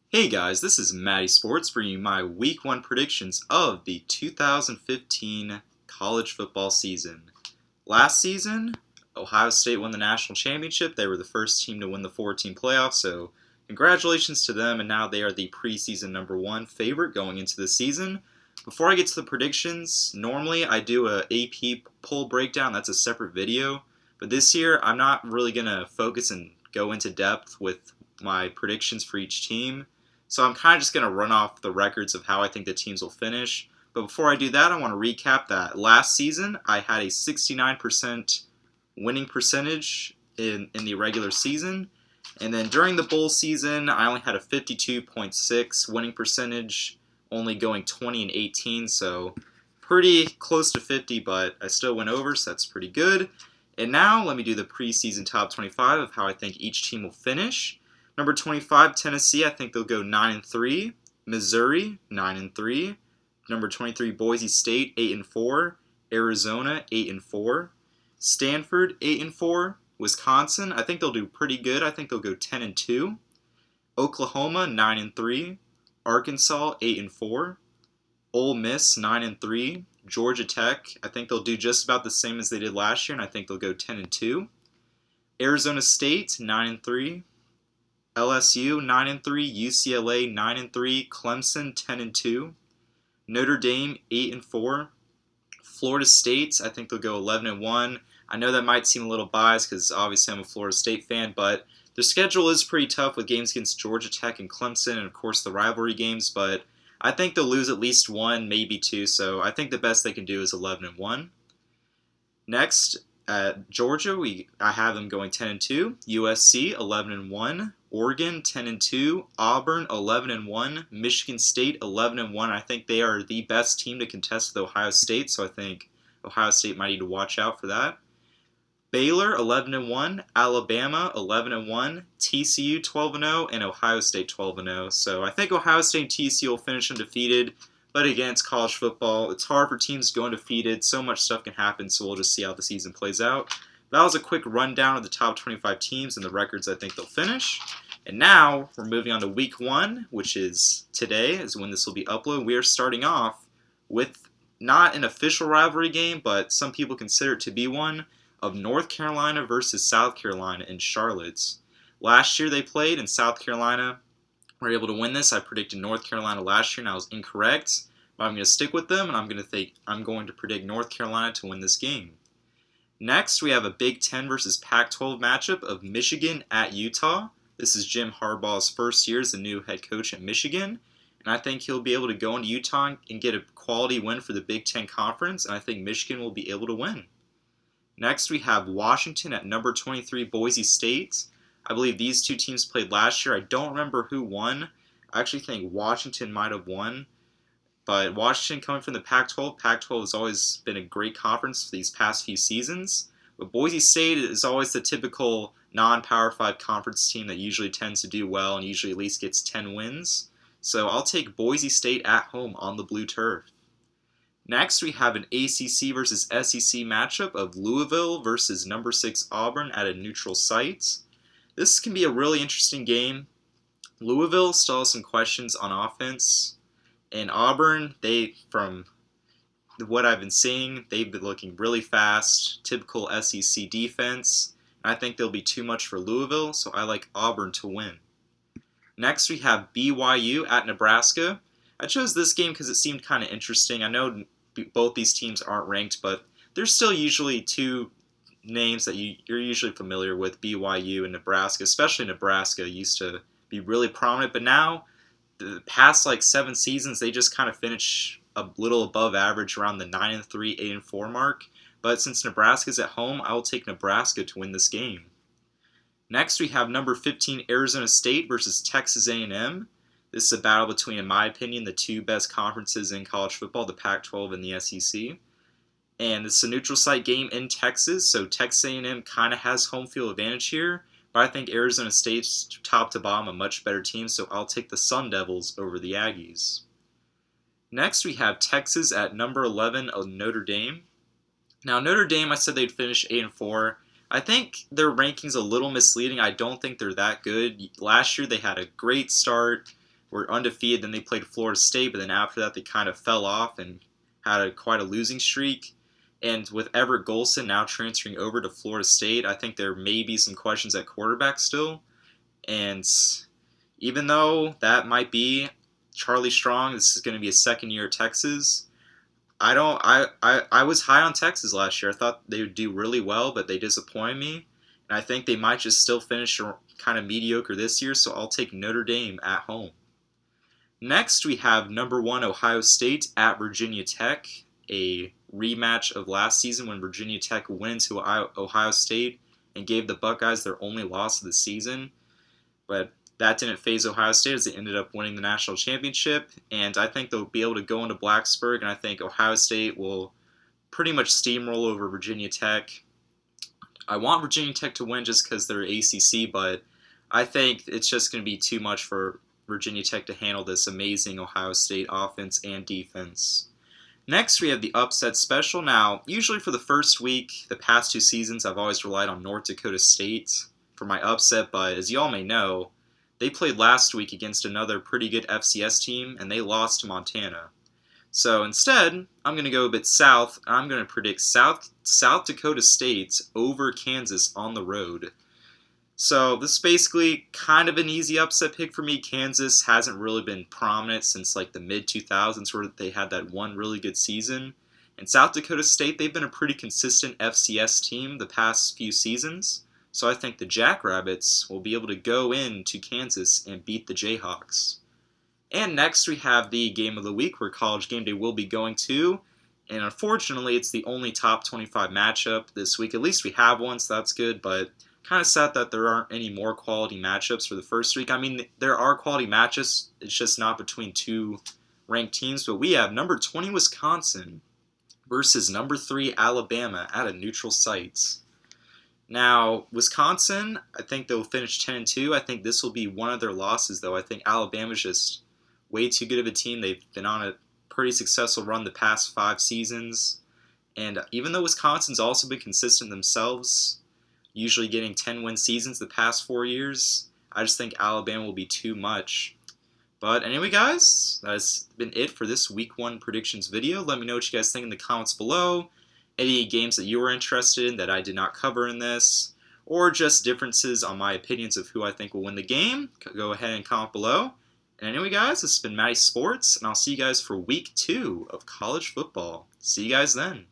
Hey guys, this is MattySports bringing you my Week 1 predictions of the 2015 college football season. Last season, Ohio State won the national championship. They were the first team to win the four-team playoff, so congratulations to them, and now they are the preseason number 1 favorite going into the season. Before I get to the predictions, normally I do a AP poll breakdown. That's a separate video, but this year I'm not really going to focus and go into depth with my predictions for each team. So I'm kind of just going to run off the records of how I think the teams will finish. But before I do that, I want to recap that last season I had a 69% winning percentage in the regular season. And then during the bowl season, I only had a 52.6 winning percentage, only going 20 and 18. So pretty close to 50, but I still went over, so that's pretty good. And now let me do the preseason top 25 of how I think each team will finish. Number 25, Tennessee, I think they'll go 9-3. Missouri, 9-3. Number 23, Boise State, 8-4. Arizona, 8-4. Stanford, 8-4. Wisconsin, I think they'll do pretty good. I think they'll go 10-2. Oklahoma, 9-3. Arkansas, 8-4. Ole Miss, 9-3. Georgia Tech, I think they'll do just about the same as they did last year, and I think they'll go 10-2. Arizona State, 9-3. LSU 9-3, UCLA 9-3, Clemson 10-2, Notre Dame 8-4, Florida State I think they'll go 11-1. I know that might seem a little biased because obviously I'm a Florida State fan, but their schedule is pretty tough with games against Georgia Tech and Clemson, and of course the rivalry games. But I think they'll lose at least one, maybe two. So I think the best they can do is 11-1. Next, at Georgia, I have them going 10-2. USC 11-1. Oregon 10-2. Auburn 11-1. Michigan State 11-1. I think they are the best team to contest with Ohio State, so I think Ohio State might need to watch out for that. Baylor 11-1. Alabama 11-1. TCU 12-0, and Ohio State 12-0. So I think Ohio State and TCU will finish undefeated. But again, it's college football. It's hard for teams to go undefeated. So much stuff can happen, so we'll just see how the season plays out. That was a quick rundown of the top 25 teams and the records I think they'll finish. And now we're moving on to week 1, which is today, is when this will be uploaded. We are starting off with not an official rivalry game, but some people consider it to be one, of North Carolina versus South Carolina in Charlotte. Last year they played, and South Carolina were able to win this. I predicted North Carolina last year, and I was incorrect. But I'm going to stick with them, and I'm going to predict North Carolina to win this game. Next, we have a Big Ten versus Pac-12 matchup of Michigan at Utah. This is Jim Harbaugh's first year as the new head coach at Michigan, and I think he'll be able to go into Utah and get a quality win for the Big Ten Conference, and I think Michigan will be able to win. Next, we have Washington at number 23, Boise State. I believe these two teams played last year. I don't remember who won. I actually think Washington might have won. But Washington coming from the Pac-12. Pac-12 has always been a great conference for these past few seasons. But Boise State is always the typical non-Power 5 conference team that usually tends to do well and usually at least gets 10 wins. So I'll take Boise State at home on the blue turf. Next, we have an ACC versus SEC matchup of Louisville versus number 6 Auburn at a neutral site. This can be a really interesting game. Louisville still has some questions on offense. And Auburn, from what I've been seeing, they've been looking really fast, typical SEC defense. And I think they'll be too much for Louisville, so I like Auburn to win. Next, we have BYU at Nebraska. I chose this game because it seemed kind of interesting. I know both these teams aren't ranked, but there's still usually two names that you're usually familiar with, BYU and Nebraska. Especially Nebraska used to be really prominent, but now the past 7 seasons, they just kind of finish a little above average around the 9-3, 8-4 mark. But since Nebraska's at home, I will take Nebraska to win this game. Next, we have number 15 Arizona State versus Texas A&M. This is a battle between, in my opinion, the two best conferences in college football, the Pac-12 and the SEC. And it's a neutral site game in Texas, so Texas A&M kind of has home field advantage here. But I think Arizona State's top to bottom a much better team, so I'll take the Sun Devils over the Aggies. Next, we have Texas at number 11 of Notre Dame. Now, Notre Dame, I said they'd finish 8-4. I think their ranking's a little misleading. I don't think they're that good. Last year, they had a great start. were undefeated. Then they played Florida State, but then after that they kind of fell off and had quite a losing streak. And with Everett Golson now transferring over to Florida State, I think there may be some questions at quarterback still. And even though that might be Charlie Strong, this is going to be his second year at Texas. I was high on Texas last year. I thought they would do really well, but they disappointed me. And I think they might just still finish kind of mediocre this year, so I'll take Notre Dame at home. Next, we have number 1 Ohio State at Virginia Tech, a rematch of last season when Virginia Tech went to Ohio State and gave the Buckeyes their only loss of the season. But that didn't faze Ohio State as they ended up winning the national championship, and I think they'll be able to go into Blacksburg, and I think Ohio State will pretty much steamroll over Virginia Tech. I want Virginia Tech to win just because they're ACC, but I think it's just going to be too much for Virginia Tech to handle this amazing Ohio State offense and defense. Next, we have the upset special. Now, usually for the first week, the past 2 seasons, I've always relied on North Dakota State for my upset, but as you all may know, they played last week against another pretty good FCS team, and they lost to Montana. So instead, I'm going to go a bit south, and I'm going to predict South Dakota State over Kansas on the road. So this is basically kind of an easy upset pick for me. Kansas hasn't really been prominent since like the mid-2000s where they had that one really good season. And South Dakota State, they've been a pretty consistent FCS team the past few seasons. So I think the Jackrabbits will be able to go into Kansas and beat the Jayhawks. And next we have the game of the week where College Game Day will be going to. And unfortunately, it's the only top 25 matchup this week. At least we have one, so that's good. But kind of sad that there aren't any more quality matchups for the first week. I mean, there are quality matches. It's just not between 2 ranked teams. But we have number 20 Wisconsin versus number 3 Alabama at a neutral site. Now, Wisconsin, I think they'll finish 10-2. I think this will be one of their losses, though. I think Alabama's just way too good of a team. They've been on a pretty successful run the past 5 seasons. And even though Wisconsin's also been consistent themselves, usually getting 10-win seasons the past 4 years, I just think Alabama will be too much. But anyway, guys, that's been it for this Week 1 predictions video. Let me know what you guys think in the comments below. Any games that you were interested in that I did not cover in this, or just differences on my opinions of who I think will win the game, go ahead and comment below. And anyway, guys, this has been MattySports, and I'll see you guys for Week 2 of college football. See you guys then.